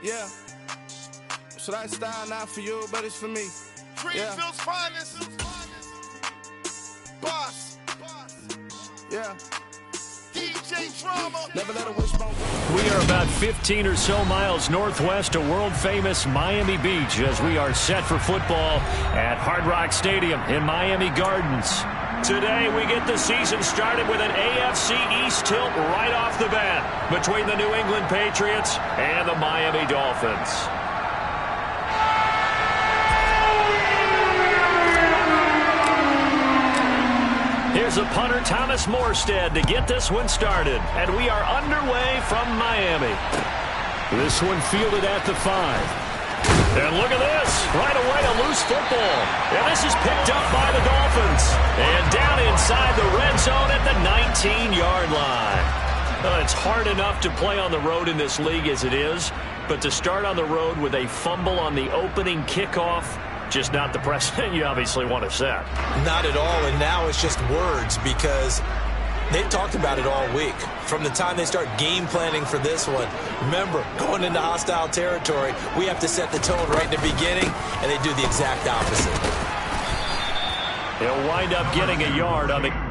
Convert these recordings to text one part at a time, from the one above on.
Yeah. So that style not for you, but it's for me. Greenville's finest. Boss. Yeah. DJ Drama. Never let a wishbone go. We are about 15 or so miles northwest of world-famous Miami Beach as we are set for football at Hard Rock Stadium in Miami Gardens. Today, we get the season started with an AFC East tilt right off the bat between the New England Patriots and the Miami Dolphins. Here's a punter, Thomas Morstead, to get this one started. And we are underway from Miami. This one fielded at the 5. And look at this. Right away, a loose football. And this is picked up by the Dolphins. And down inside the red zone at the 19-yard line. It's hard enough to play on the road in this league as it is. But to start on the road with a fumble on the opening kickoff, just not the precedent you obviously want to set. Not at all, and now it's just words because they've talked about it all week. From the time they start game planning for this one, remember, going into hostile territory, we have to set the tone right in the beginning, and they do the exact opposite. He'll wind up getting a yard on the...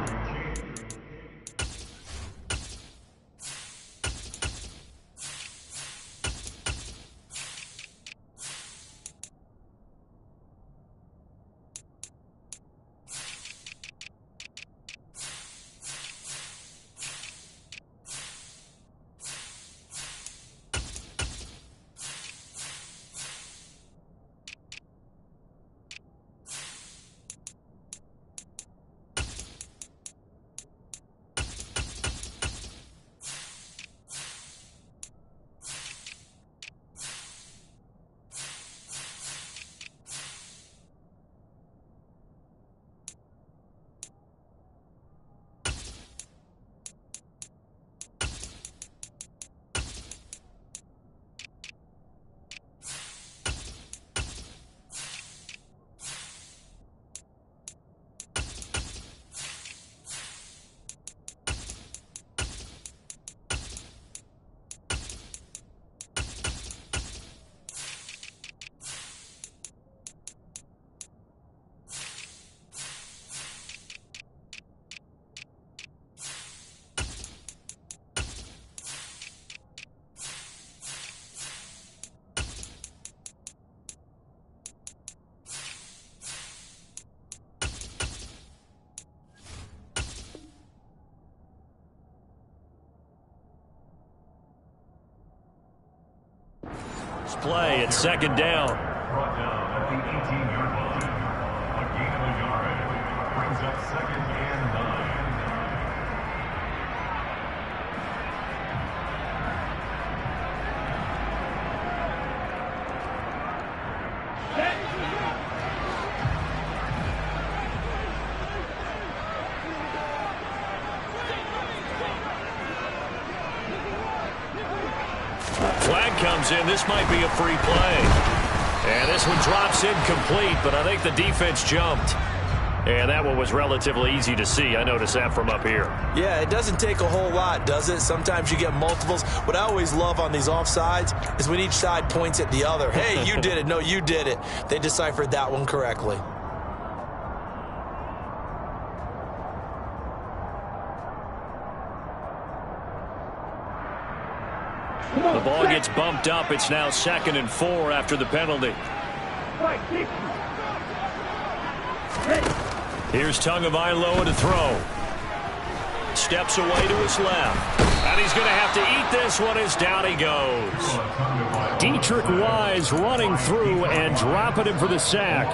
play at second down. Brought down at the 18-yard line. A gain of a yard brings up 2nd and 9. Flag comes in. This might be a free play. And this one drops incomplete, but I think the defense jumped. And that one was relatively easy to see. I noticed that from up here. Yeah, it doesn't take a whole lot, does it? Sometimes you get multiples. What I always love on these offsides is when each side points at the other. Hey, you did it. No, you did it. They deciphered that one correctly. The ball gets bumped up. It's now 2nd and 4 after the penalty. Here's Tagovailoa to throw. Steps away to his left. And he's going to have to eat this one as down he goes. Dietrich Wise running through and dropping him for the sack.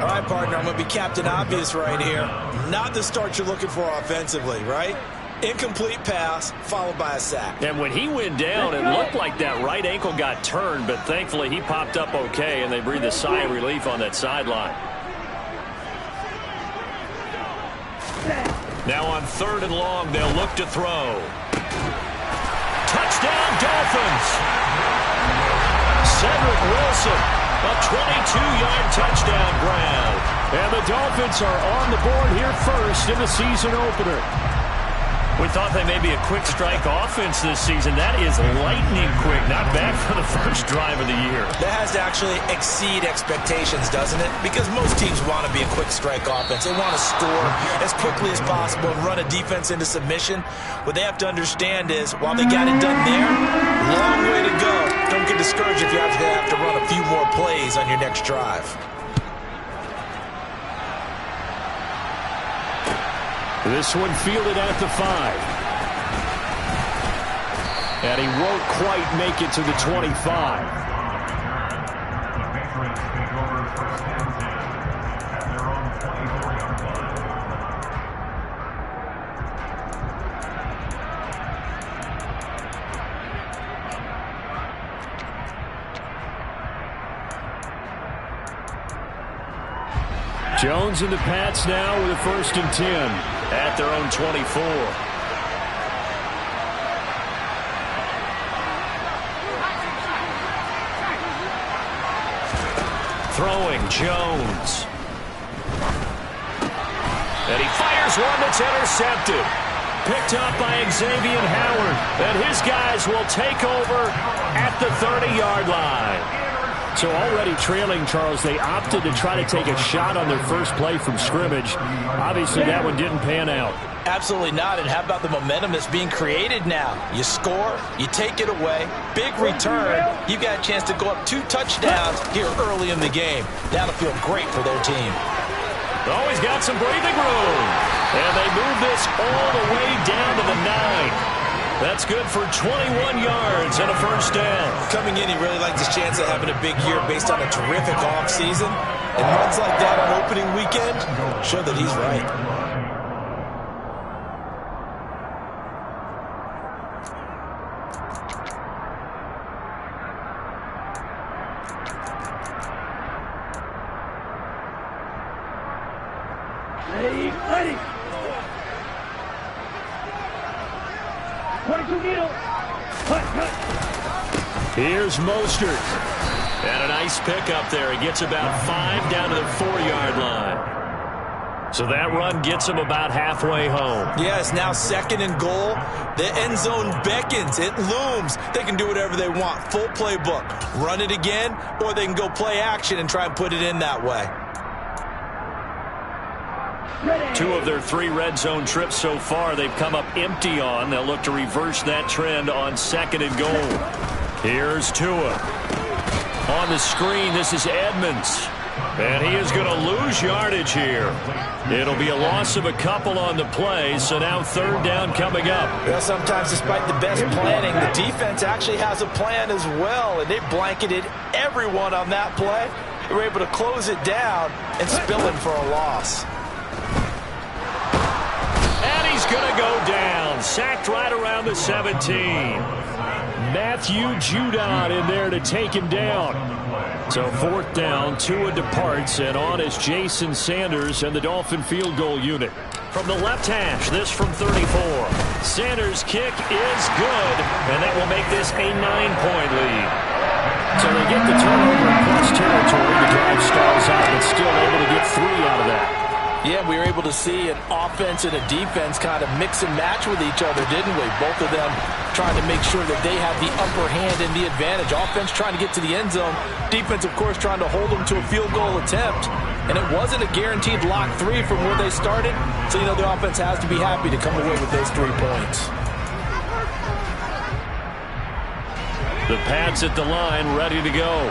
All right, partner, I'm going to be Captain Obvious right here. Not the start you're looking for offensively, right? Incomplete pass, followed by a sack. And when he went down, it looked like that right ankle got turned, but thankfully he popped up okay, and they breathed a sigh of relief on that sideline. Now on 3rd and long, they'll look to throw. Touchdown, Dolphins! Cedric Wilson, a 22-yard touchdown grab. And the Dolphins are on the board here first in the season opener. We thought they may be a quick strike offense this season. That is lightning quick. Not bad for the first drive of the year. That has to actually exceed expectations, doesn't it? Because most teams want to be a quick strike offense. They want to score as quickly as possible and run a defense into submission. What they have to understand is, while they got it done there, long way to go. Don't get discouraged if you have to run a few more plays on your next drive. This one fielded at the 5. And he won't quite make it to the 25. The Patriots take over first and 10 at their own 24-yard line. Jones and the Pats now with a first and 10 at their own 24. Throwing Jones. And he fires one that's intercepted. Picked up by Xavier Howard. And his guys will take over at the 30-yard line. So already trailing, Charles, they opted to try to take a shot on their first play from scrimmage. Obviously, that one didn't pan out. Absolutely not. And how about the momentum that's being created now? You score, you take it away, big return. You got a chance to go up 2 touchdowns here early in the game. That'll feel great for their team. Always got some breathing room. And they move this all the way down to the 9. That's good for 21 yards and a first down. Coming in, he really likes his chance of having a big year based on a terrific offseason. And runs like that on opening weekend show that he's right. Ready. 22 needle. Cut. Here's Mostert. And a nice pickup there. He gets about 5 down to the 4-yard line. So that run gets him about halfway home. Yeah, it's now 2nd and goal. The end zone beckons. It looms. They can do whatever they want. Full playbook. Run it again, or they can go play action and try and put it in that way. 2 of their 3 red zone trips so far they've come up empty on. They'll look to reverse that trend on 2nd and goal. Here's Tua. On the screen, this is Edmonds. And he is going to lose yardage here. It'll be a loss of a couple on the play, so now 3rd down coming up. Well, sometimes despite the best planning, the defense actually has a plan as well, and they blanketed everyone on that play. They were able to close it down and spill it for a loss. And he's going to go down. Sacked right around the 17. Matthew Judon in there to take him down. So 4th down, Tua departs, and on is Jason Sanders and the Dolphin field goal unit. From the left hash, this from 34. Sanders' kick is good, and that will make this a 9-point lead. So they get the turnover in plus territory. The drive stalls out, but still able to get 3 out of that. Yeah, we were able to see an offense and a defense kind of mix and match with each other, didn't we? Both of them trying to make sure that they have the upper hand and the advantage. Offense trying to get to the end zone. Defense, of course, trying to hold them to a field goal attempt. And it wasn't a guaranteed lock 3 from where they started. So, the offense has to be happy to come away with those 3 points. The Pats at the line, ready to go.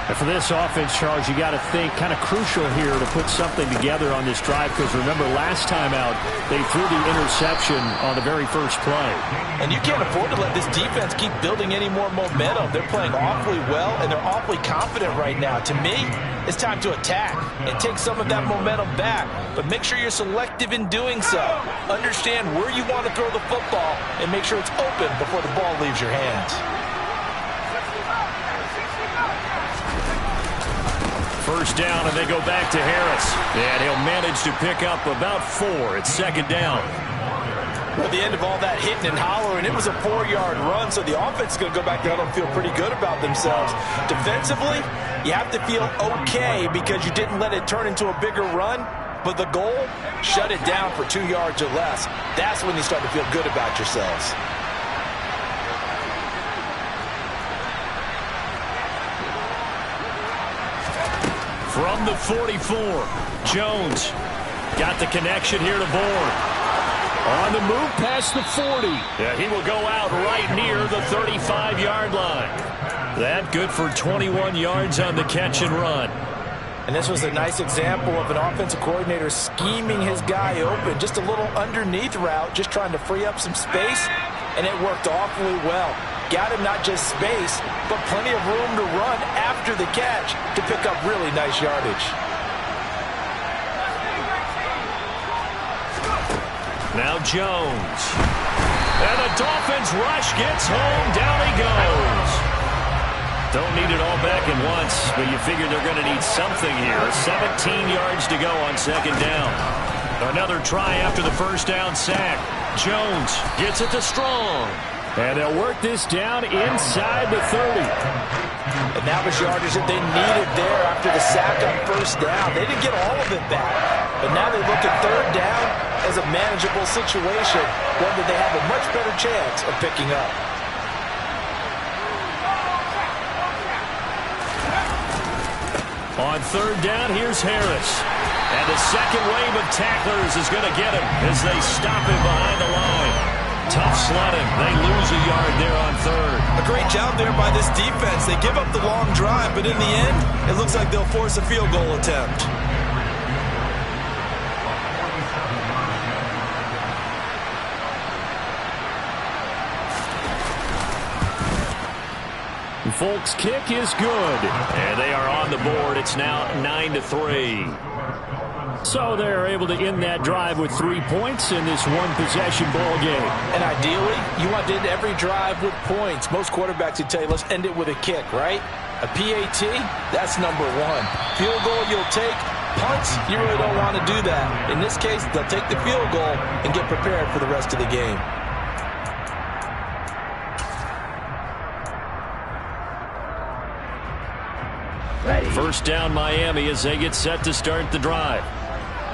And for this offense, Charles, you got to think kind of crucial here to put something together on this drive, because remember last time out they threw the interception on the very first play. And you can't afford to let this defense keep building any more momentum. They're playing awfully well, and they're awfully confident right now. To me, it's time to attack and take some of that momentum back, but make sure you're selective in doing so. Understand where you want to throw the football and make sure it's open before the ball leaves your hands. First down, and they go back to Harris. And he'll manage to pick up about 4. It's 2nd down. At the end of all that hitting and hollering, it was a 4-yard run, so the offense is going to go back there and feel pretty good about themselves. Defensively, you have to feel okay because you didn't let it turn into a bigger run. But the goal, shut it down for 2 yards or less. That's when you start to feel good about yourselves. From the 44, Jones got the connection here to Bourne. On the move past the 40. Yeah, he will go out right near the 35-yard line. That good for 21 yards on the catch and run. And this was a nice example of an offensive coordinator scheming his guy open. Just a little underneath route, just trying to free up some space, and it worked awfully well. Got him not just space, but plenty of room to run after the catch to pick up really nice yardage. Now Jones. And the Dolphins rush gets home. Down he goes. Don't need it all back at once, but you figure they're going to need something here. 17 yards to go on second down. Another try after the first down sack. Jones gets it to Strong. And they'll work this down inside the 30. And that was yardage that they needed there after the sack on first down. They didn't get all of it back, but now they look at third down as a manageable situation, one that they have a much better chance of picking up. On third down, here's Harris. And the second wave of tacklers is going to get him as they stop him behind the line. Tough sledding. They lose a yard there on third. A great job there by this defense. They give up the long drive, but in the end, it looks like they'll force a field goal attempt. Folks' kick is good, and they are on the board. It's now 9-3. So they're able to end that drive with 3 points in this one-possession ball game. And ideally, you want to end every drive with points. Most quarterbacks would tell you, let's end it with a kick, right? A PAT, that's number one. Field goal you'll take. Punts, you really don't want to do that. In this case, they'll take the field goal and get prepared for the rest of the game. First down Miami as they get set to start the drive.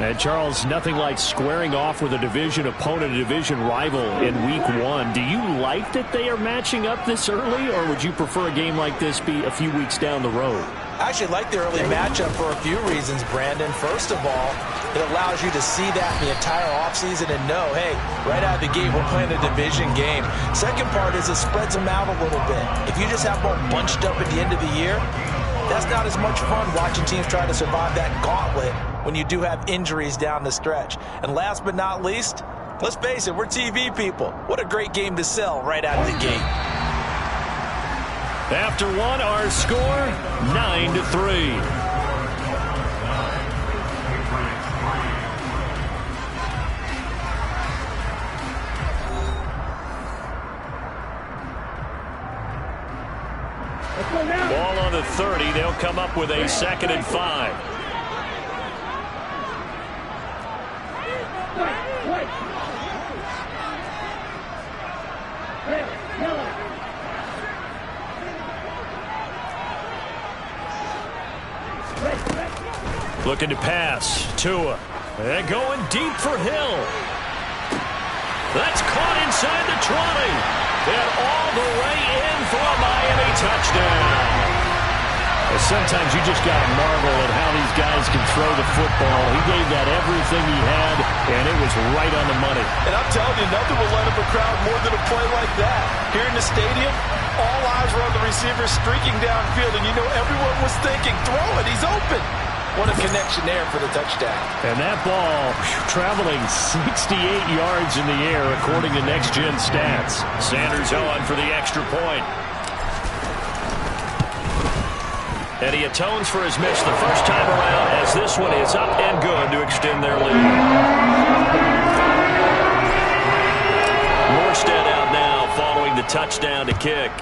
And Charles, nothing like squaring off with a division opponent, a division rival in week one. Do you like that they are matching up this early, or would you prefer a game like this be a few weeks down the road? I actually like the early matchup for a few reasons, Brandon. First of all, it allows you to see that in the entire offseason and know, hey, right out of the gate, we're playing a division game. Second part is it spreads them out a little bit. If you just have them all bunched up at the end of the year, that's not as much fun watching teams try to survive that gauntlet when you do have injuries down the stretch. And last but not least, let's face it, we're TV people. What a great game to sell right out of the gate. After one, our score, 9-3. Ball on the 30. They'll come up with a 2nd and 5. Looking to pass. Tua. They're going deep for Hill. That's caught inside the 20. And all the way in for a Miami touchdown. Sometimes you just got to marvel at how these guys can throw the football. He gave that everything he had, and it was right on the money. And I'm telling you, nothing will light up a crowd more than a play like that. Here in the stadium, all eyes were on the receiver streaking downfield, and you know everyone was thinking, throw it, he's open. What a connection there for the touchdown. And that ball traveling 68 yards in the air, according to Next Gen Stats. Sanders on for the extra point. And he atones for his miss the first time around, as this one is up and good to extend their lead. Morstead out now following the touchdown to kick.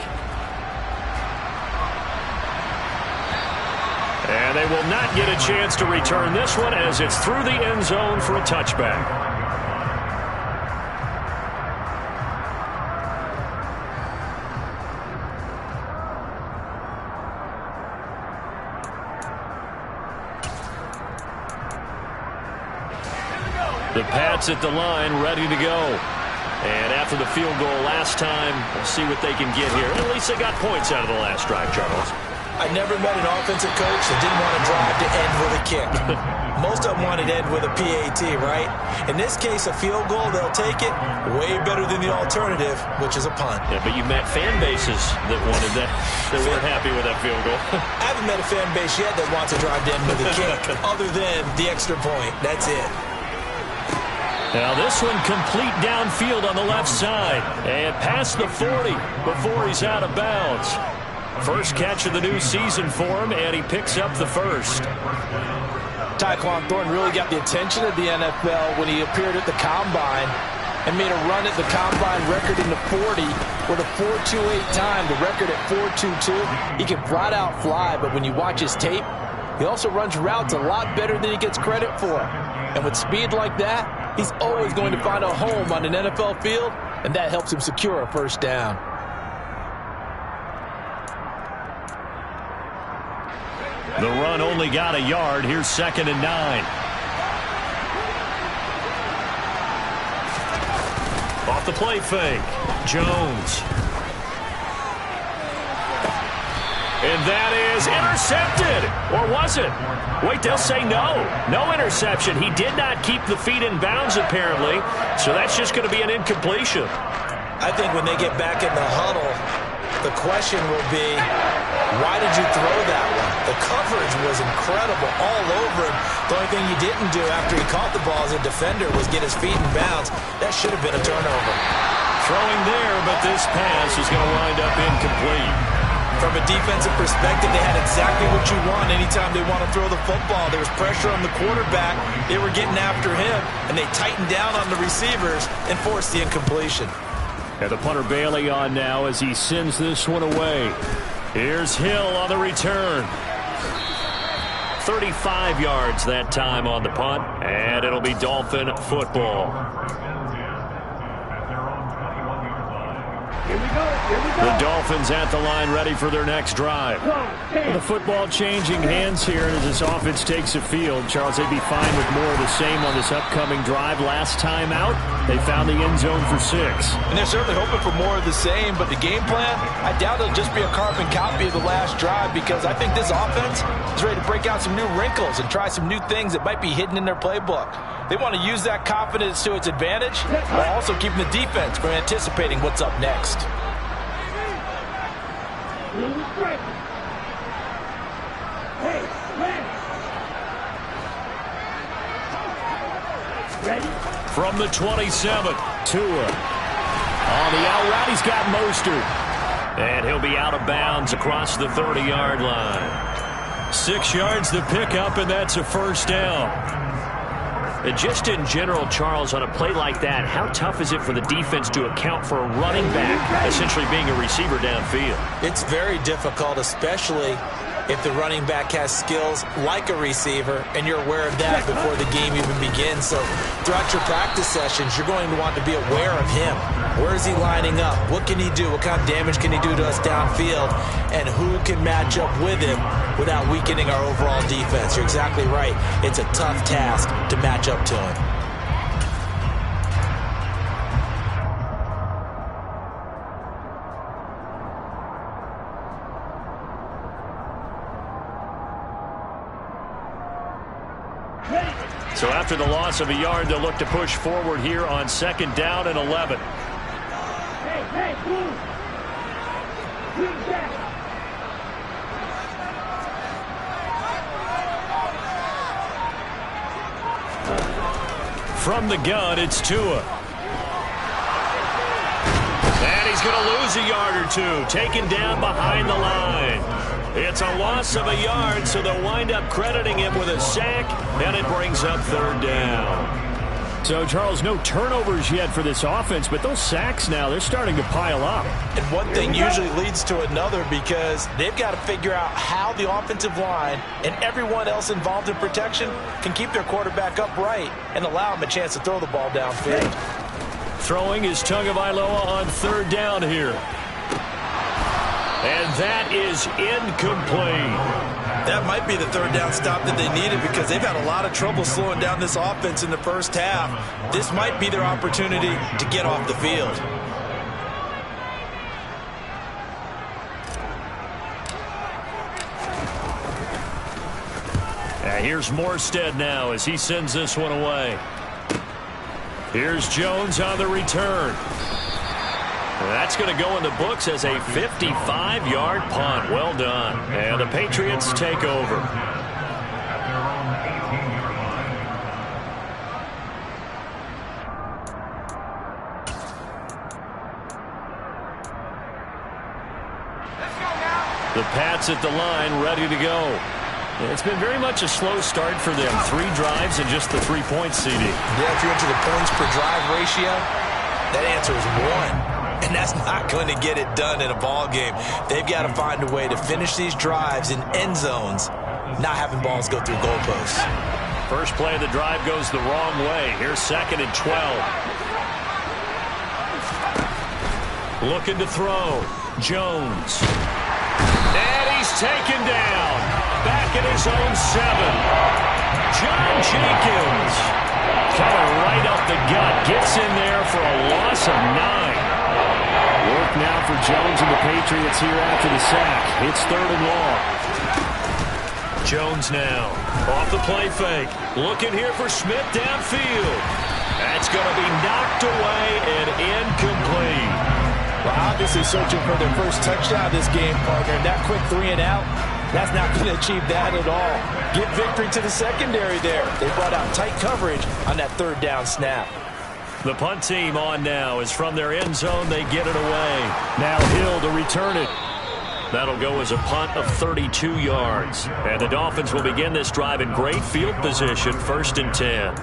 And they will not get a chance to return this one as it's through the end zone for a touchback. The Pats at the line, ready to go. And after the field goal last time, we'll see what they can get here. At least they got points out of the last drive, Charles. I never met an offensive coach that didn't want to drive to end with a kick. Most of them wanted to end with a PAT, right? In this case, a field goal, they'll take it. Way better than the alternative, which is a punt. Yeah, but you met fan bases that wanted that, that weren't happy with that field goal. I haven't met a fan base yet that wants to drive to end with a kick, other than the extra point. That's it. Now this one complete downfield on the left side. And past the 40 before he's out of bounds. First catch of the new season for him, and he picks up the first. Tyquan Thornton really got the attention of the NFL when he appeared at the Combine and made a run at the Combine, record in the 40 with a 4.28 time, the record at 4.22. He can flat out fly, but when you watch his tape, he also runs routes a lot better than he gets credit for. And with speed like that, he's always going to find a home on an NFL field, and that helps him secure a first down. The run only got a yard. Here's 2nd and 9. Off the play fake. Jones. And that is intercepted. Or was it? Wait, they'll say no. No interception. He did not keep the feet in bounds, apparently. So that's just going to be an incompletion. I think when they get back in the huddle, the question will be, why did you throw that one? The coverage was incredible all over him. The only thing he didn't do after he caught the ball as a defender was get his feet in bounds. That should have been a turnover. Throwing there, but this pass is going to wind up incomplete. From a defensive perspective, they had exactly what you want anytime they want to throw the football. There was pressure on the quarterback. They were getting after him, and they tightened down on the receivers and forced the incompletion. And the punter Bailey on now as he sends this one away. Here's Hill on the return. 35 yards that time on the punt, and it'll be Dolphin football. Here we go. The Dolphins at the line ready for their next drive. The football changing hands here as this offense takes the field. Charles, they'd be fine with more of the same on this upcoming drive. Last time out, they found the end zone for 6. And they're certainly hoping for more of the same, but the game plan, I doubt it'll just be a carbon copy of the last drive, because I think this offense is ready to break out some new wrinkles and try some new things that might be hidden in their playbook. They want to use that confidence to its advantage while also keeping the defense from anticipating what's up next. Hey, ready? From the 27, Tua. On the out route, he's got Mostert. And he'll be out of bounds across the 30-yard line. 6 yards to pick up, and that's a first down. And just in general, Charles, on a play like that, how tough is it for the defense to account for a running back essentially being a receiver downfield? It's very difficult, especially if the running back has skills like a receiver, and you're aware of that before the game even begins. So throughout your practice sessions, you're going to want to be aware of him. Where is he lining up? What can he do? What kind of damage can he do to us downfield? And who can match up with him without weakening our overall defense? You're exactly right. It's a tough task to match up to him. So after the loss of a yard, they'll look to push forward here on 2nd down and 11. Hey, move. Move back. From the gun, it's Tua. And he's going to lose a yard or two, taken down behind the line. It's a loss of a yard, so they'll wind up crediting him with a sack, and it brings up 3rd down. So, Charles, no turnovers yet for this offense, but those sacks now, they're starting to pile up. And one thing usually leads to another, because they've got to figure out how the offensive line and everyone else involved in protection can keep their quarterback upright and allow him a chance to throw the ball downfield. Throwing is Tagovailoa on 3rd down here. And that is incomplete. That might be the third down stop that they needed because they've had a lot of trouble slowing down this offense in the first half. This might be their opportunity to get off the field. Here's Morstead now as he sends this one away. Here's Jones on the return. That's going to go in the books as a 55-yard punt. Well done. And the Patriots take over. At their own 18-yard line. The Pats at the line, ready to go. It's been very much a slow start for them. 3 drives and just the 3 points, CD. Yeah, if you're into the points per drive ratio, that answer is 1. And that's not going to get it done in a ball game. They've got to find a way to finish these drives in end zones, not having balls go through goalposts. First play of the drive goes the wrong way. Here's 2nd and 12. Looking to throw. Jones. And he's taken down. Back at his own 7. John Jenkins. Coming right up the gut. Gets in there for a loss of 9. Work now for Jones and the Patriots here after the sack. It's 3rd and long. Jones now. Off the play fake. Looking here for Smith downfield. That's going to be knocked away and incomplete. Well, obviously searching for their first touchdown this game, partner. That quick 3 and out, that's not going to achieve that at all. Give victory to the secondary there. They brought out tight coverage on that 3rd down snap. The punt team on now is from their end zone. They get it away. Now Hill to return it. That'll go as a punt of 32 yards. And the Dolphins will begin this drive in great field position, 1st and 10.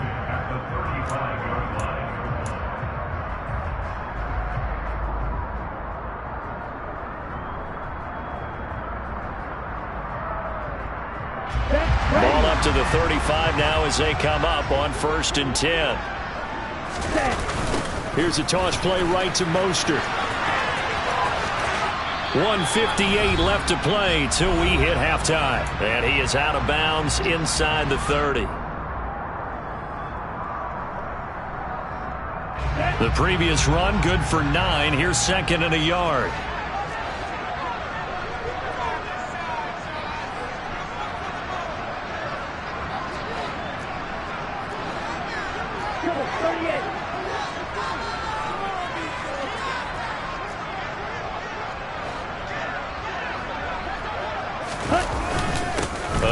Ball up to the 35 now as they come up on 1st and 10. Here's a toss play right to Mostert. 1:58 left to play till we hit halftime. And he is out of bounds inside the 30. The previous run good for 9. Here's 2nd and a yard.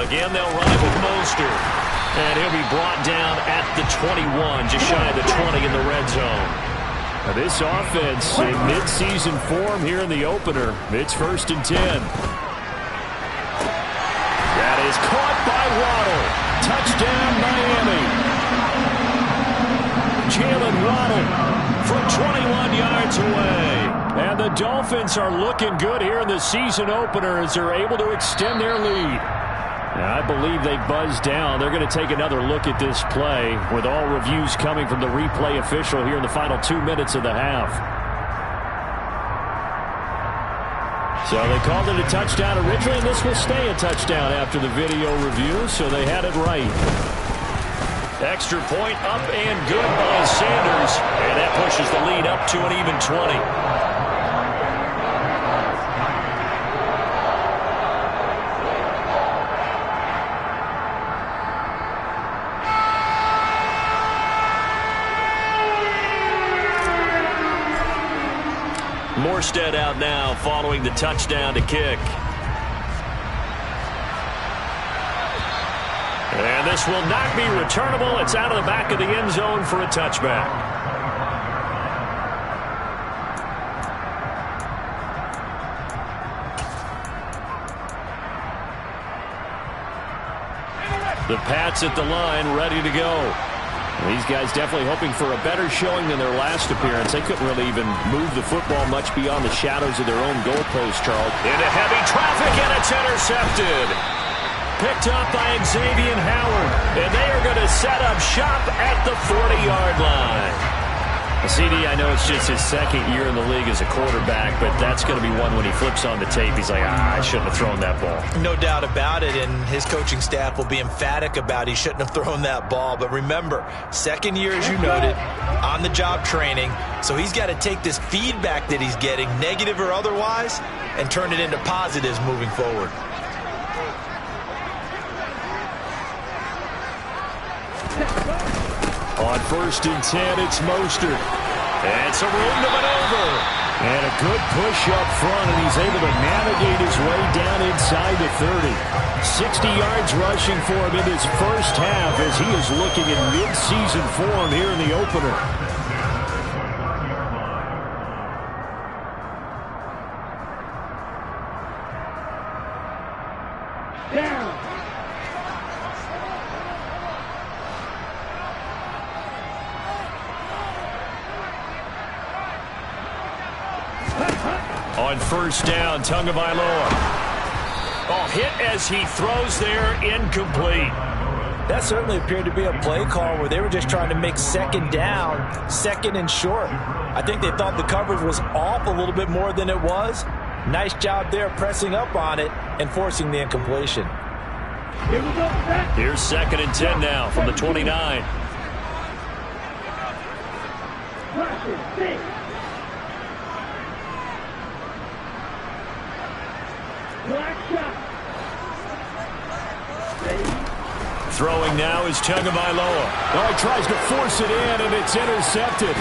Again, they'll run it with Mostert. And he'll be brought down at the 21, just shy of the 20 in the red zone. Now this offense in midseason form here in the opener. It's 1st and 10. That is caught by Waddle. Touchdown, Miami. Jalen Waddle from 21 yards away. And the Dolphins are looking good here in the season opener as they're able to extend their lead. Now, I believe they buzzed down. They're going to take another look at this play with all reviews coming from the replay official here in the final 2 minutes of the half. So they called it a touchdown originally, and this will stay a touchdown after the video review, so they had it right. Extra point up and good by Sanders, and that pushes the lead up to an even 20. Morstead out now following the touchdown to kick. And this will not be returnable. It's out of the back of the end zone for a touchback. The Pats at the line, ready to go. These guys definitely hoping for a better showing than their last appearance. They couldn't really even move the football much beyond the shadows of their own goalpost, Charles. Into heavy traffic, and it's intercepted. Picked up by Xavier Howard, and they are going to set up shop at the 40-yard line. CD, I know it's just his second year in the league as a quarterback, but that's going to be one when he flips on the tape. He's like, I shouldn't have thrown that ball. No doubt about it, and his coaching staff will be emphatic about he shouldn't have thrown that ball. But remember, second year, as you noted, on-the-job training, so he's got to take this feedback that he's getting, negative or otherwise, and turn it into positives moving forward. On 1st and 10, it's Mostert. And some room to maneuver. And a good push up front, and he's able to navigate his way down inside the 30. 60 yards rushing for him in his first half as he is looking in mid-season form here in the opener. Down. On 1st down, Tagovailoa. Oh, hit as he throws there, incomplete. That certainly appeared to be a play call where they were just trying to make second down, second and short. I think they thought the coverage was off a little bit more than it was. Nice job there pressing up on it and forcing the incompletion. Here we go. Here's 2nd and 10 now from the 29. Russian, 6. Black shot. Ready? Throwing now is Tagovailoa. Oh, he tries to force it in, and it's intercepted.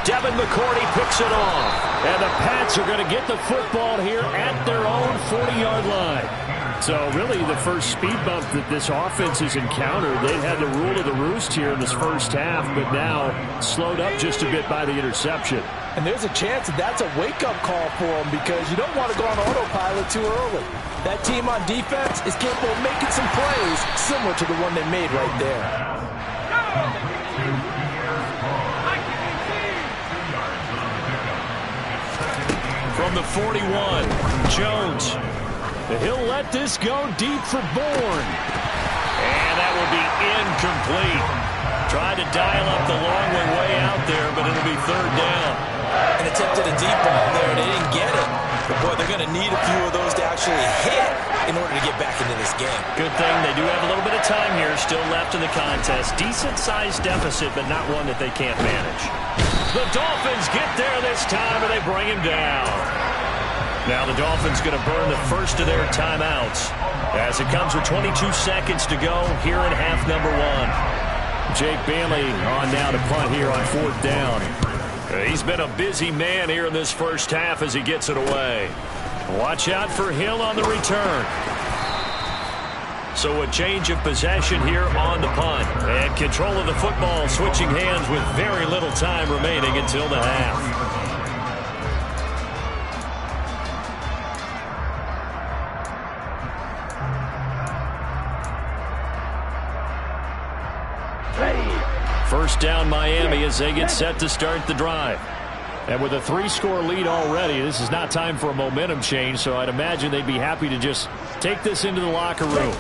Devin McCourty picks it off. And the Pats are going to get the football here at their own 40-yard line. So really the first speed bump that this offense has encountered, they've had the rule of the roost here in this first half, but now slowed up just a bit by the interception. And there's a chance that that's a wake-up call for them because you don't want to go on autopilot too early. That team on defense is capable of making some plays similar to the one they made right there. From the 41, Jones. He'll let this go deep for Bourne. And that will be incomplete. Tried to dial up the long way out there, but it'll be 3rd down. And attempted a deep ball there, and they didn't get it. But, boy, they're going to need a few of those to actually hit in order to get back into this game. Good thing they do have a little bit of time here still left in the contest. Decent-sized deficit, but not one that they can't manage. The Dolphins get there this time, and they bring him down. Now the Dolphins going to burn the first of their timeouts as it comes with 22 seconds to go here in half number 1. Jake Bailey on now to punt here on 4th down. He's been a busy man here in this first half as he gets it away. Watch out for Hill on the return. So a change of possession here on the punt. And control of the football switching hands with very little time remaining until the half. First down Miami as they get set to start the drive. And with a 3-score lead already, this is not time for a momentum change, so I'd imagine they'd be happy to just take this into the locker room.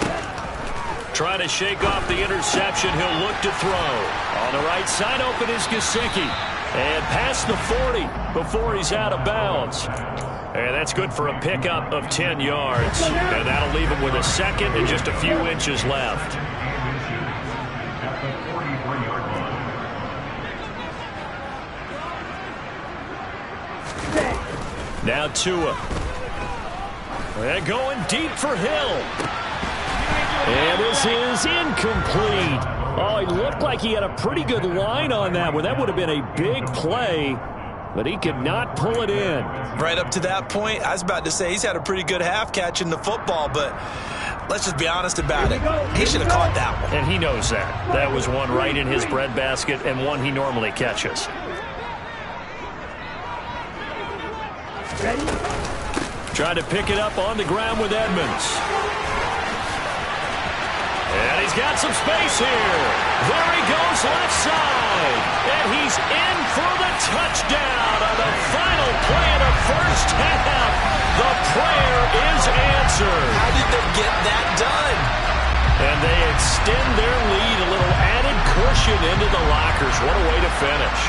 Trying to shake off the interception, he'll look to throw. On the right side open is Gesicki. And past the 40 before he's out of bounds. And that's good for a pickup of 10 yards. And that'll leave him with a second and just a few inches left. Now Tua. They're going deep for Hill. And this is incomplete. Oh, he looked like he had a pretty good line on that one. That would have been a big play, but he could not pull it in. Right up to that point, I was about to say he's had a pretty good half catching the football, but let's just be honest about it. He should have caught that one. And he knows that. That was one right in his breadbasket and one he normally catches. Ready? Trying to pick it up on the ground with Edmonds. And he's got some space here. There he goes left side. And he's in for the touchdown on the final play of the first half. The prayer is answered. How did they get that done? And they extend their lead, a little added cushion into the lockers. What a way to finish.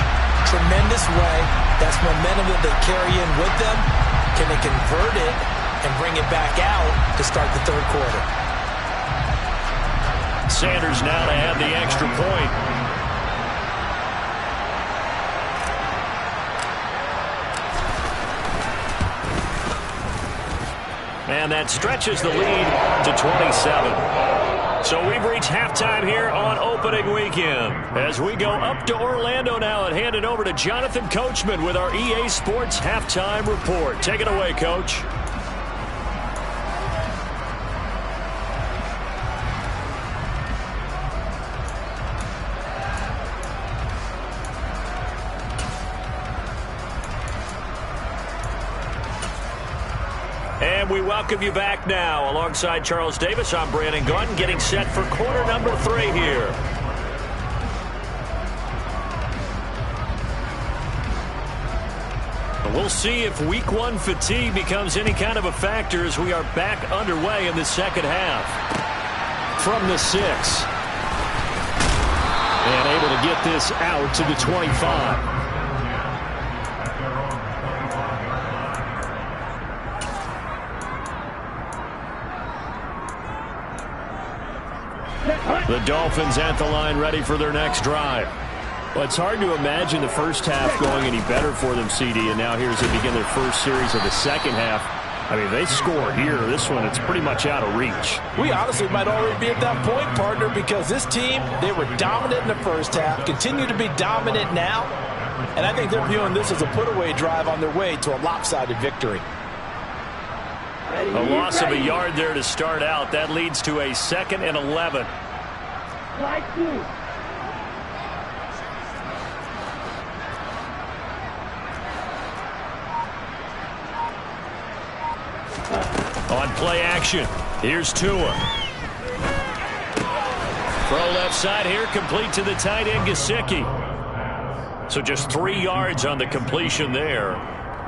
tremendous way. That's momentum that they carry in with them. Can they convert it and bring it back out to start the third quarter? Sanders now to add the extra point. And that stretches the lead to 27. So we've reached halftime here on opening weekend. As we go up to Orlando now and hand it over to Jonathan Coachman with our EA Sports Halftime Report. Take it away, Coach. And we welcome you back now. Alongside Charles Davis, I'm Brandon Gunn, getting set for quarter number 3 here. We'll see if week 1 fatigue becomes any kind of a factor as we are back underway in the second half. From the 6. And able to get this out to the 25. The Dolphins at the line ready for their next drive. Well, it's hard to imagine the first half going any better for them, CD, and now here as they begin their first series of the second half. I mean, they score here. This one, it's pretty much out of reach. We honestly might already be at that point, partner, because this team, they were dominant in the first half, continue to be dominant now, and I think they're viewing this as a put-away drive on their way to a lopsided victory. A loss of a yard there to start out. That leads to a 2nd and 11. Slide 2. On play action, here's Tua. Throw left side here, complete to the tight end, Gesicki. So just 3 yards on the completion there.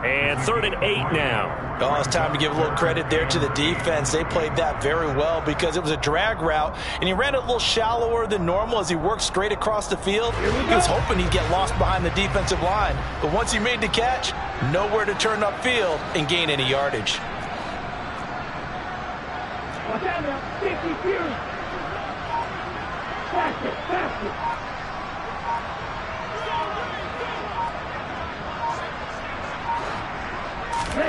And 3rd and 8 now. Oh, it's time to give a little credit there to the defense. They played that very well because it was a drag route, and he ran it a little shallower than normal as he worked straight across the field. He was hoping he'd get lost behind the defensive line, but once he made the catch, nowhere to turn upfield and gain any yardage. Watch out now. Safety, Fury. Faster, faster.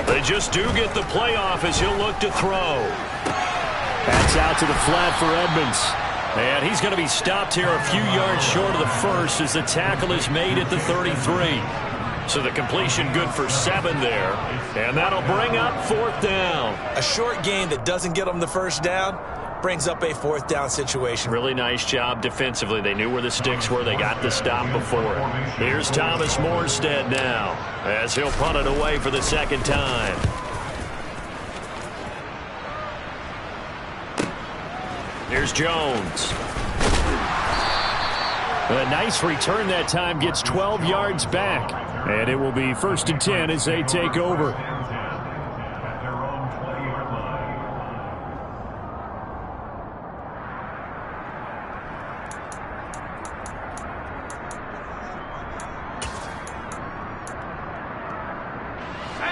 They just do get the playoff as he'll look to throw. That's out to the flat for Edmonds. And he's going to be stopped here a few yards short of the first as the tackle is made at the 33. So the completion good for 7 there. And that'll bring up 4th down. A short gain that doesn't get them the first down brings up a 4th down situation. Really nice job defensively. They knew where the sticks were. They got the stop before it. Here's Thomas Morstead now as he'll punt it away for the 2nd time. Here's Jones. A nice return that time, gets 12 yards back. And it will be 1st and 10 as they take over.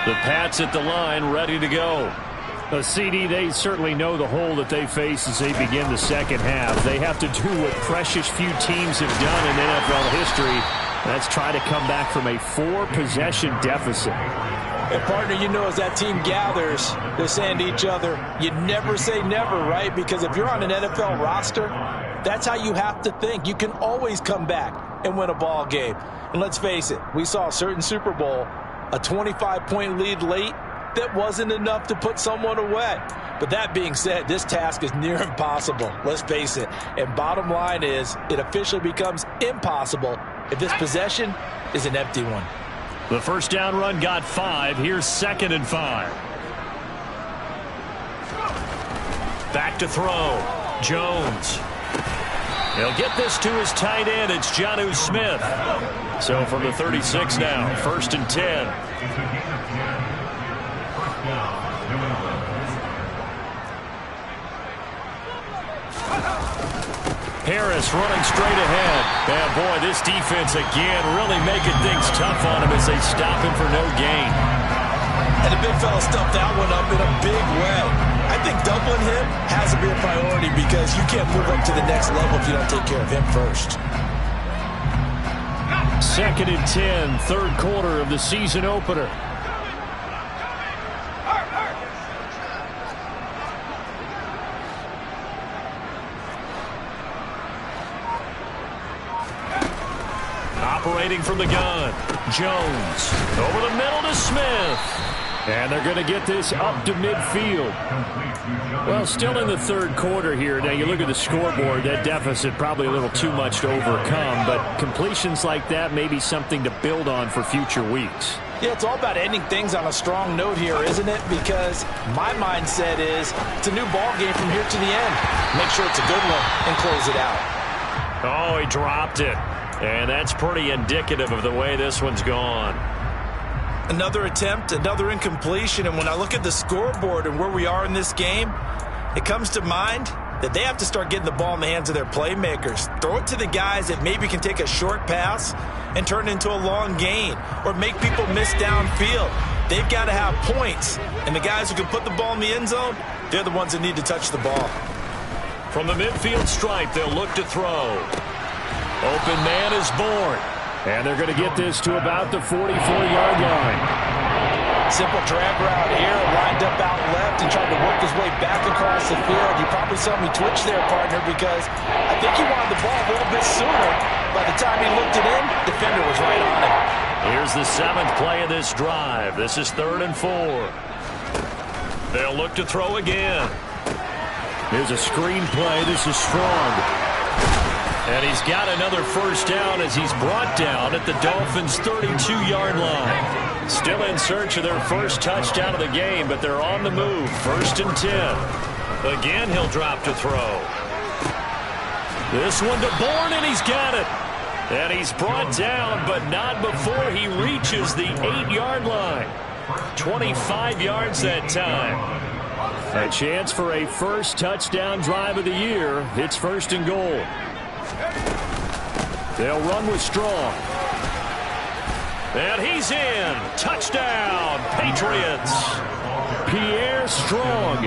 The Pats at the line, ready to go. A CD, they certainly know the hole that they face as they begin the second half. They have to do what precious few teams have done in NFL history. That's try to come back from a 4-possession deficit. And partner, you know, as that team gathers, they're saying to each other, you never say never, right? Because if you're on an NFL roster, that's how you have to think. You can always come back and win a ball game. And let's face it, we saw a certain Super Bowl, a 25-point lead late, that wasn't enough to put someone away. But that being said, this task is near impossible. Let's face it. And bottom line is, it officially becomes impossible if this possession is an empty one. The first down run got 5. Here's 2nd and 5. Back to throw. Jones. He'll get this to his tight end. It's Jonnu Smith. So from the 36 now, 1st and 10. Harris running straight ahead. And boy, this defense again really making things tough on him as they stop him for no gain. And the big fella stuffed that one up in a big way. I think doubling him has to be a priority because you can't move up to the next level if you don't take care of him first. 2nd and 10, third quarter of the season opener. Operating from the gun, Jones over the middle to Smith. And they're going to get this up to midfield. Well, still in the third quarter here. Now, you look at the scoreboard, that deficit probably a little too much to overcome. But completions like that may be something to build on for future weeks. Yeah, it's all about ending things on a strong note here, isn't it? Because my mindset is it's a new ball game from here to the end. Make sure it's a good one and close it out. Oh, he dropped it. And that's pretty indicative of the way this one's gone. Another attempt, another incompletion, and when I look at the scoreboard and where we are in this game, it comes to mind that they have to start getting the ball in the hands of their playmakers. Throw it to the guys that maybe can take a short pass and turn it into a long gain or make people miss downfield. They've got to have points, and the guys who can put the ball in the end zone, they're the ones that need to touch the ball. From the midfield stripe, they'll look to throw. Open man is born. And they're going to get this to about the 44-yard line. Simple drag route here, lined up out left and tried to work his way back across the field. You probably saw me twitch there, partner, because I think he wanted the ball a little bit sooner. By the time he looked it in, defender was right on him. Here's the 7th play of this drive. This is 3rd and 4. They'll look to throw again. Here's a screen play. This is strong. And he's got another first down as he's brought down at the Dolphins' 32-yard line. Still in search of their first touchdown of the game, but they're on the move. 1st and 10. Again, he'll drop to throw. This one to Bourne, and he's got it. And he's brought down, but not before he reaches the 8-yard line. 25 yards that time. A chance for a first touchdown drive of the year. It's 1st and goal. They'll run with Strong. And he's in. Touchdown, Patriots. Pierre Strong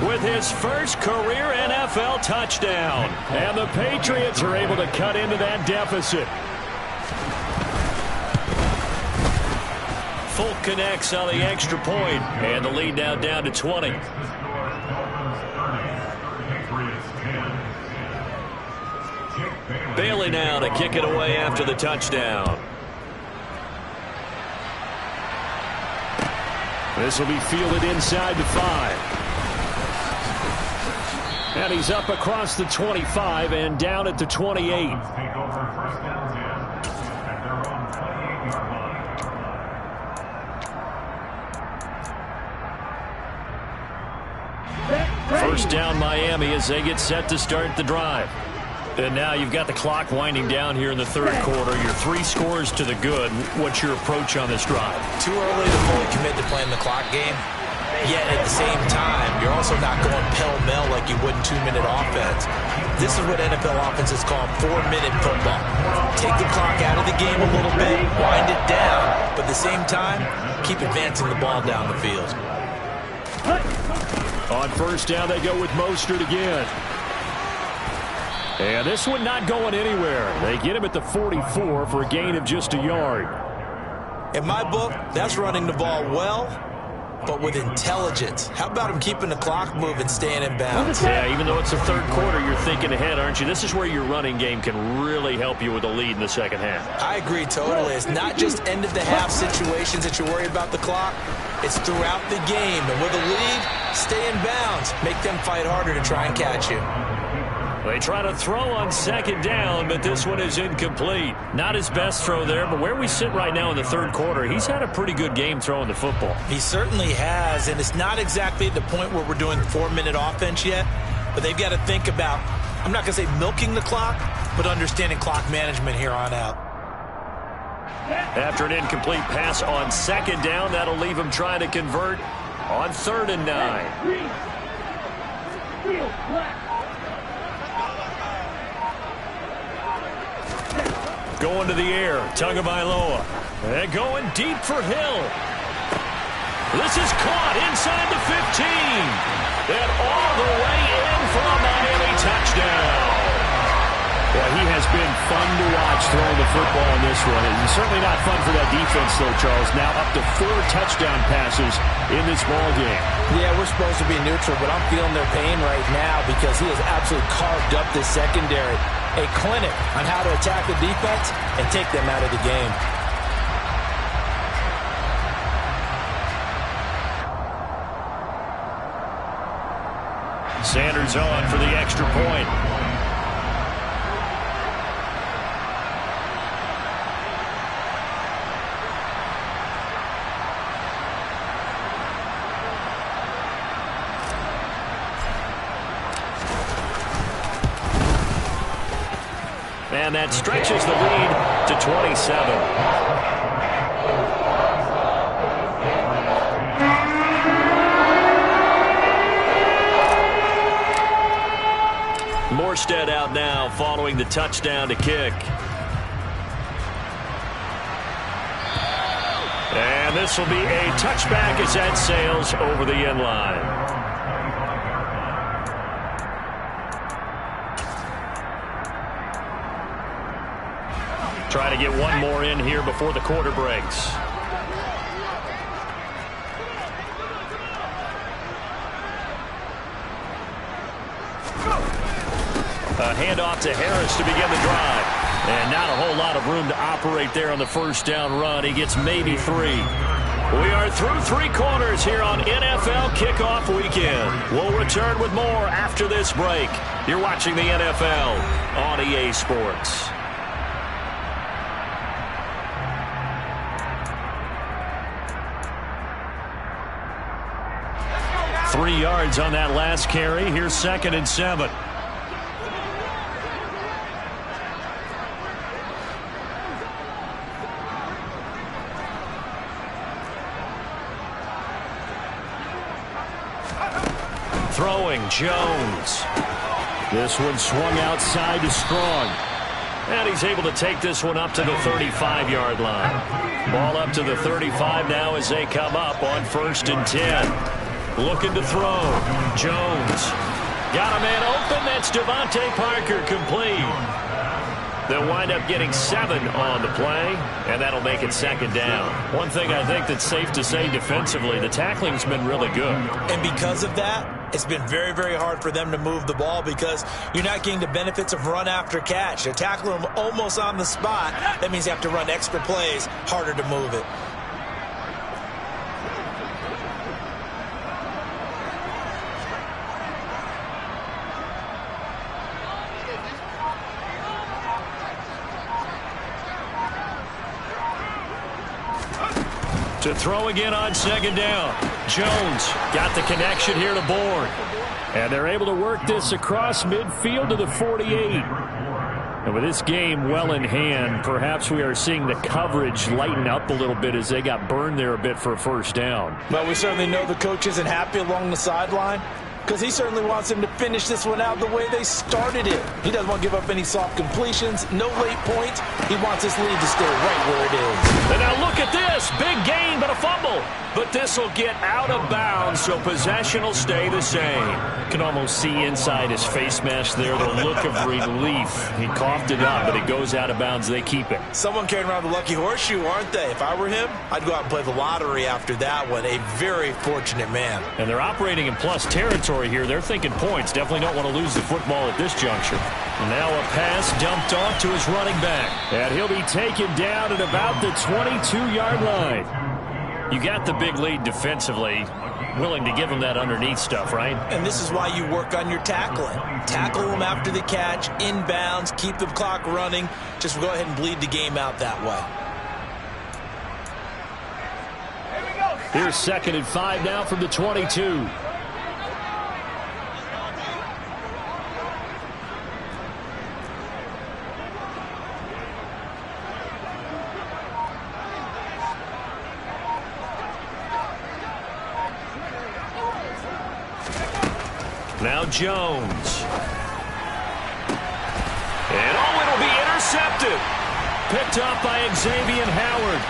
with his first career NFL touchdown. And the Patriots are able to cut into that deficit. Folk connects on the extra point, and the lead now down to 20. Bailey now to kick it away after the touchdown. This will be fielded inside the 5. And he's up across the 25 and down at the 28. First down Miami as they get set to start the drive. And now you've got the clock winding down here in the third quarter. You're 3 scores to the good. What's your approach on this drive? Too early to fully commit to playing the clock game. Yet at the same time, you're also not going pell-mell like you would in 2-minute offense. This is what NFL offenses call 4-minute football. Take the clock out of the game a little bit, wind it down, but at the same time, keep advancing the ball down the field. On first down, they go with Mostert again. And this one not going anywhere. They get him at the 44 for a gain of just a yard. In my book, that's running the ball well, but with intelligence. How about him keeping the clock moving, staying in bounds? Yeah, even though it's the third quarter, you're thinking ahead, aren't you? This is where your running game can really help you with a lead in the second half. I agree totally. It's not just end-of-the-half situations that you're worried about the clock. It's throughout the game. And with a lead, stay in bounds. Make them fight harder to try and catch you. They try to throw on second down, but this one is incomplete. Not his best throw there, but where we sit right now in the third quarter, he's had a pretty good game throwing the football. He certainly has, and it's not exactly at the point where we're doing 4-minute offense yet, but they've got to think about, I'm not going to say milking the clock, but understanding clock management here on out. After an incomplete pass on second down, that'll leave him trying to convert on 3rd and 9. Going to the air. Tagovailoa. And going deep for Hill. This is caught inside the 15. And all the way in for a Miami touchdown. Well, he has been fun to watch throwing the football in this one. And certainly not fun for that defense, though, Charles. Now up to 4 touchdown passes in this ball game. Yeah, we're supposed to be neutral, but I'm feeling their pain right now because he has absolutely carved up this secondary. A clinic on how to attack the defense and take them out of the game. Sanders on for the extra point. And that stretches the lead to 27. Morstead out now following the touchdown to kick. And this will be a touchback as that sails over the end line. Try to get one more in here before the quarter breaks. A handoff to Harris to begin the drive. And not a whole lot of room to operate there on the first down run. He gets maybe 3. We are through 3 quarters here on NFL Kickoff Weekend. We'll return with more after this break. You're watching the NFL on EA Sports. 3 yards on that last carry. Here's 2nd and 7. Throwing, Jones. This one swung outside to Strong. And he's able to take this one up to the 35-yard line. Ball up to the 35 now as they come up on 1st and 10. Looking to throw. Jones. Got a man open. That's Devontae Parker complete. They'll wind up getting 7 on the play, and that'll make it 2nd down. One thing I think that's safe to say defensively, the tackling's been really good. And because of that, it's been very, very hard for them to move the ball because you're not getting the benefits of run after catch. They're tackling them almost on the spot. That means you have to run extra plays, harder to move it. To throw again on 2nd down. Jones got the connection here to Bourne. And they're able to work this across midfield to the 48. And with this game well in hand, perhaps we are seeing the coverage lighten up a little bit as they got burned there a bit for a 1st down. But we certainly know the coach isn't happy along the sideline because he certainly wants them to finish this one out the way they started it. He doesn't want to give up any soft completions, no late points. He wants this lead to stay right where it is. And now look at this. Big gain, but a fumble. But this will get out of bounds, so possession will stay the same. You can almost see inside his face mask there the look of relief. He coughed it up, but it goes out of bounds. They keep it. Someone carrying around the lucky horseshoe, aren't they? If I were him, I'd go out and play the lottery after that one. A very fortunate man. And they're operating in plus territory here. They're thinking points. Definitely don't want to lose the football at this juncture. And now a pass dumped off to his running back. And he'll be taken down at about the 22-yard line. You got the big lead defensively. Willing to give him that underneath stuff, right? And this is why you work on your tackling. Tackle them after the catch, inbounds, keep the clock running. Just go ahead and bleed the game out that way. Here's 2nd and 5 now from the 22. Now Jones. And it'll be intercepted. picked up by Xavier Howard.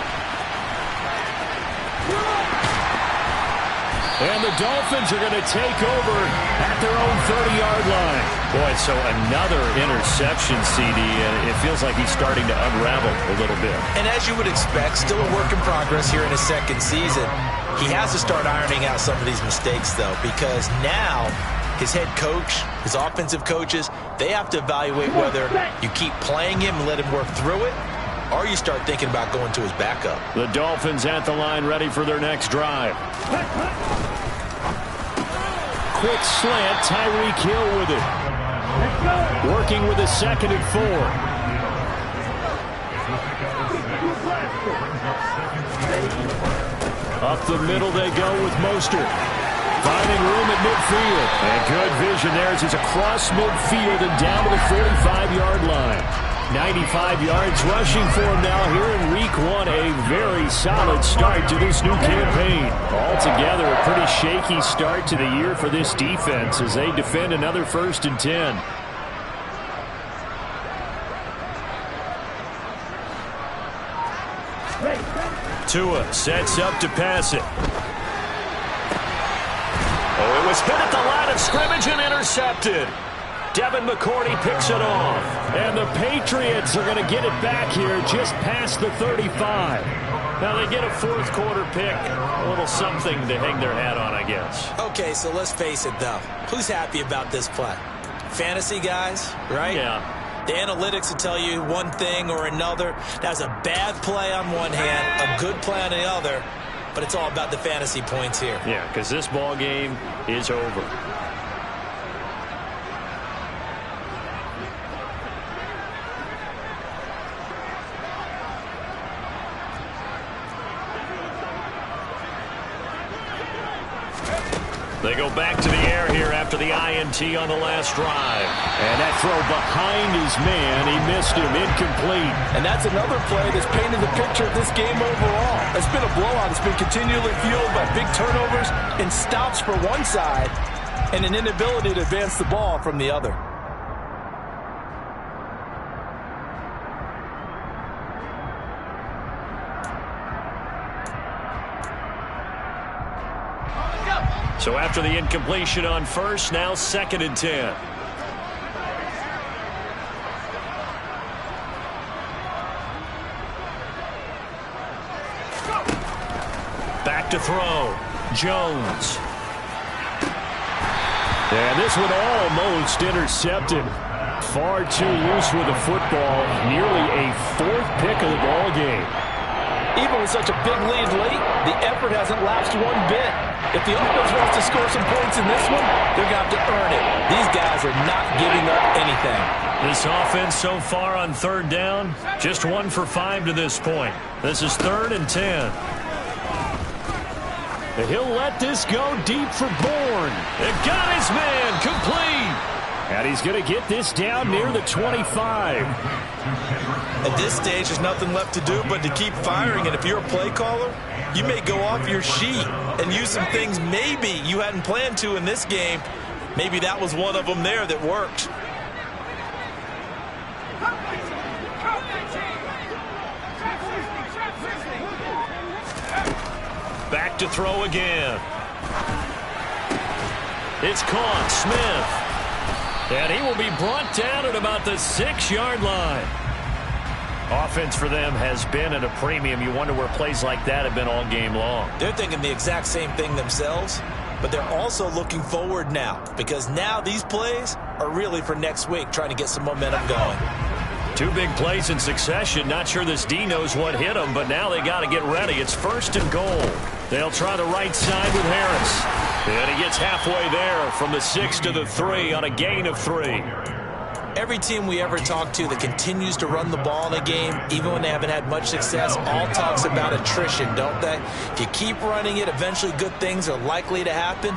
And the Dolphins are going to take over at their own 30-yard line. Boy, so another interception, CD, and it feels like he's starting to unravel a little bit. And as you would expect, still a work in progress here in his second season. He has to start ironing out some of these mistakes, though, because now his head coach, his offensive coaches, they have to evaluate whether you keep playing him and let him work through it, or you start thinking about going to his backup. The Dolphins at the line ready for their next drive. Quick slant, Tyreek Hill with it. Working with a 2nd and 4. Up the middle they go with Mostert. Finding room at midfield. And good vision there as he's across midfield and down to the 45-yard line. 95 yards rushing for him now here in week 1. A very solid start to this new campaign. Altogether, a pretty shaky start to the year for this defense as they defend another 1st and 10. Tua sets up to pass it. Oh, it was hit at the line of scrimmage and intercepted. Devin McCourty picks it off. And the Patriots are going to get it back here just past the 35. Now they get a 4th quarter pick. A little something to hang their hat on, I guess. Okay, so let's face it, though. Who's happy about this play? Fantasy guys, right? Yeah. The analytics will tell you one thing or another. That's a bad play on one hand, a good play on the other. But it's all about the fantasy points here. Yeah, because this ball game is over. They go back to the air here after the INT on the last drive. And that throw behind his man. He missed him. Incomplete. And that's another play that's painted the picture of this game overall. It's been a blowout. It's been continually fueled by big turnovers and stops for one side and an inability to advance the ball from the other. So after the incompletion on 1st, now 2nd and 10. Back to throw. Jones. And this one almost intercepted. Far too loose with the football. Nearly a 4th pick of the ball game. Even with such a big lead late, the effort hasn't lapsed one bit. If the offense wants to score some points in this one, they're going to have to earn it. These guys are not giving up anything. This offense so far on 3rd down, just 1 for 5 to this point. This is 3rd and 10. And he'll let this go deep for Bourne. It got his man complete. And he's going to get this down near the 25. At this stage, there's nothing left to do but to keep firing. And if you're a play caller, you may go off your sheet and use some things maybe you hadn't planned to in this game. Maybe that was one of them there that worked. Back to throw again. It's caught. Smith. And he will be brought down at about the 6-yard line. Offense for them has been at a premium. You wonder where plays like that have been all game long. They're thinking the exact same thing themselves, but they're also looking forward now because now these plays are really for next week, trying to get some momentum going. 2 big plays in succession. Not sure this D knows what hit him, but now they got to get ready. It's 1st and goal. They'll try the right side with Harris. And he gets halfway there from the 6 to the 3 on a gain of 3. Every team we ever talk to that continues to run the ball in a game, even when they haven't had much success, all talks about attrition, don't they? If you keep running it, eventually good things are likely to happen.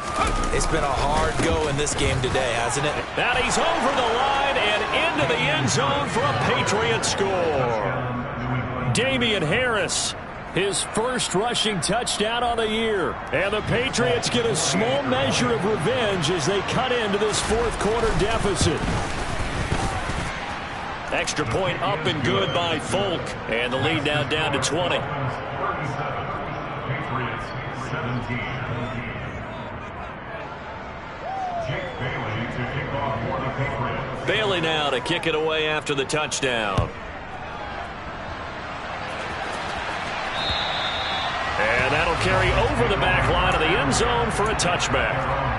It's been a hard go in this game today, hasn't it? And he's over the line and into the end zone for a Patriot score. Damian Harris, his first rushing touchdown on the year. And the Patriots get a small measure of revenge as they cut into this 4th quarter deficit. Extra point up and good by Folk. And the lead now down to 20. 37, Patriots 17. Jake Bailey to kick off for the Patriots. Bailey now to kick it away after the touchdown. And that'll carry over the back line of the end zone for a touchback.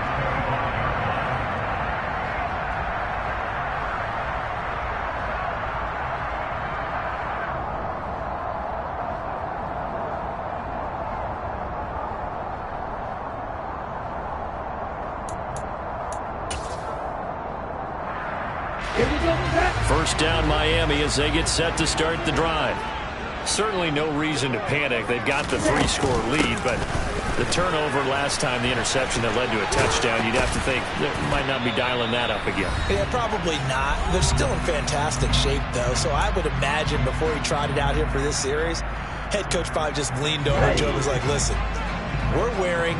First down Miami as they get set to start the drive. Certainly no reason to panic. They've got the 3-score lead, but the turnover last time, the interception that led to a touchdown, you'd have to think they might not be dialing that up again. Yeah, probably not. They're still in fantastic shape, though, so I would imagine before he trotted out here for this series, head coach probably just leaned over to him and was like, listen, we're wearing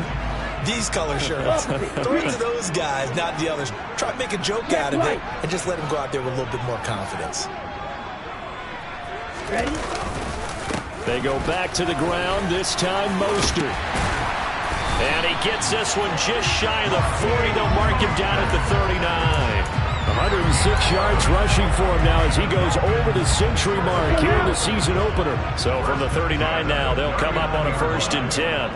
these color shirts. Throw it to those guys, not the others. Try to make a joke out of it and just let him go out there with a little bit more confidence. Ready? They go back to the ground, this time Mostert. And he gets this one just shy of the 40. They'll mark him down at the 39. 106 yards rushing for him now as he goes over the century mark here in the season opener. So from the 39 now, they'll come up on a 1st and 10.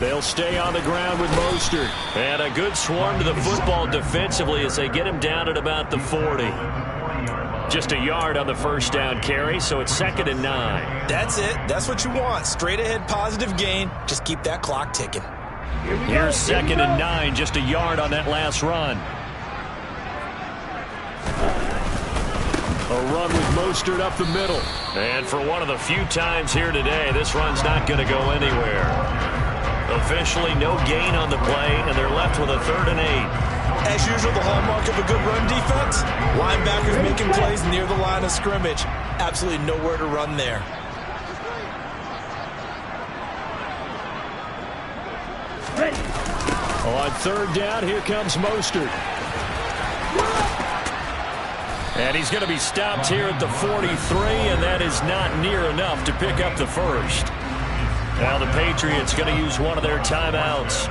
They'll stay on the ground with Mostert. And a good swarm to the football defensively as they get him down at about the 40. Just a yard on the first down carry, so it's 2nd and 9. That's it. That's what you want. Straight ahead positive gain. Just keep that clock ticking. Here's 2nd and 9, just a yard on that last run. A run with Mostert up the middle. And for one of the few times here today, this run's not going to go anywhere. Officially no gain on the play, and they're left with a 3rd and 8. As usual, the hallmark of a good run defense, linebackers making plays near the line of scrimmage. Absolutely nowhere to run there. On 3rd down, here comes Mostert. And he's going to be stopped here at the 43, and that is not near enough to pick up the first. Now the Patriots going to use one of their timeouts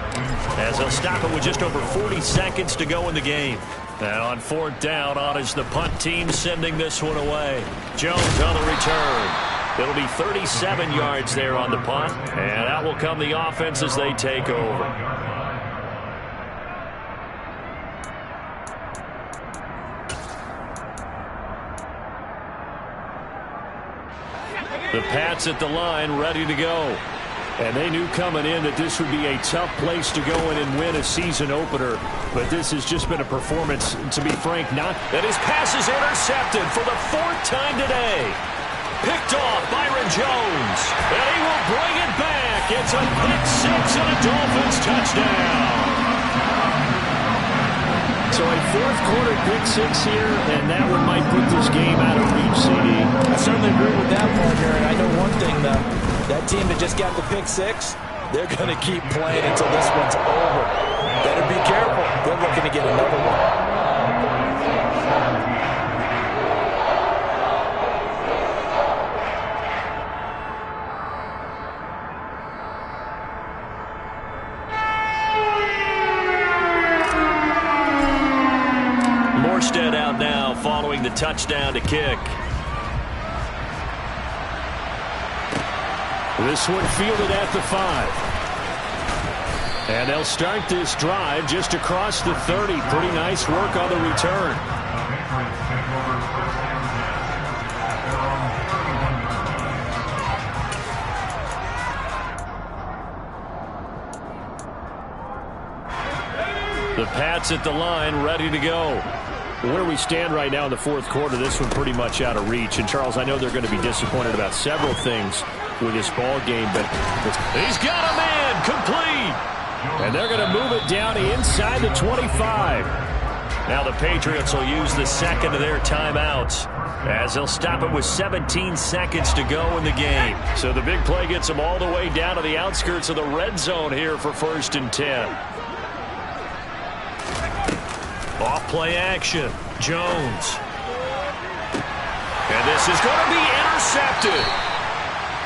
as they'll stop it with just over 40 seconds to go in the game. And on 4th down, on is the punt team sending this one away. Jones on the return. It'll be 37 yards there on the punt, and out will come the offense as they take over. The Pats at the line, ready to go. And they knew coming in that this would be a tough place to go in and win a season opener. But this has just been a performance, to be frank, not. And his pass is intercepted for the 4th time today. Picked off Byron Jones. And he will bring it back. It's a pick 6 and a Dolphins touchdown. So a 4th quarter pick 6 here, and that one might put this game out of reach, CD. I certainly agree with that part here, and I know one thing, though. That team that just got the pick 6, they're going to keep playing until this one's over. Better be careful. They're looking to get another one. Out now following the touchdown to kick. This one fielded at the 5. And they'll start this drive just across the 30. Pretty nice work on the return. The Pats at the line, ready to go. Where we stand right now in the 4th quarter, this one pretty much out of reach. And, Charles, I know they're going to be disappointed about several things with this ball game, but he's got a man complete. And they're going to move it down inside the 25. Now the Patriots will use the 2nd of their timeouts as they'll stop it with 17 seconds to go in the game. So the big play gets them all the way down to the outskirts of the red zone here for 1st and 10. Off play action. Jones. And this is going to be intercepted.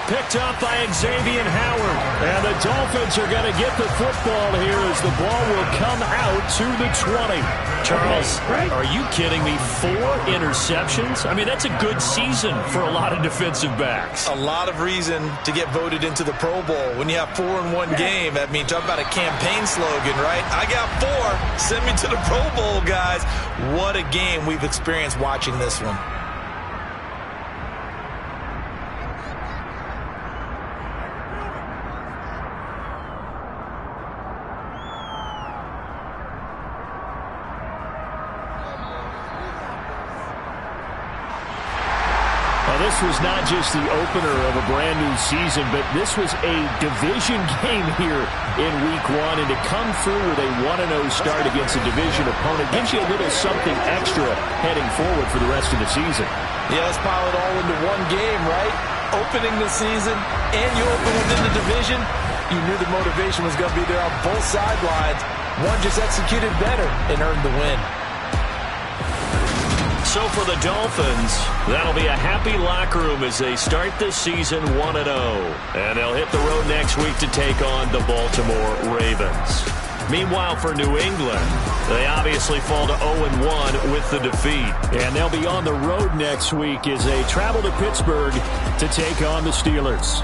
Picked up by Xavier Howard. And the Dolphins are going to get the football here as the ball will come out to the 20. Charles, are you kidding me? 4 interceptions? I mean, that's a good season for a lot of defensive backs. A lot of reason to get voted into the Pro Bowl. When you have 4 in one game, I mean, talk about a campaign slogan, right? I got 4. Send me to the Pro Bowl, guys. What a game we've experienced watching this one. This was not just the opener of a brand new season, but this was a division game here in week 1. And to come through with a 1-0 start against a division opponent gives you a little something extra heading forward for the rest of the season. Yeah, let's pile it all into one game, right? Opening the season, and you open within the division. You knew the motivation was going to be there on both sidelines. One just executed better and earned the win. So for the Dolphins, that'll be a happy locker room as they start this season 1-0. And they'll hit the road next week to take on the Baltimore Ravens. Meanwhile, for New England, they obviously fall to 0-1 with the defeat. And they'll be on the road next week as they travel to Pittsburgh to take on the Steelers.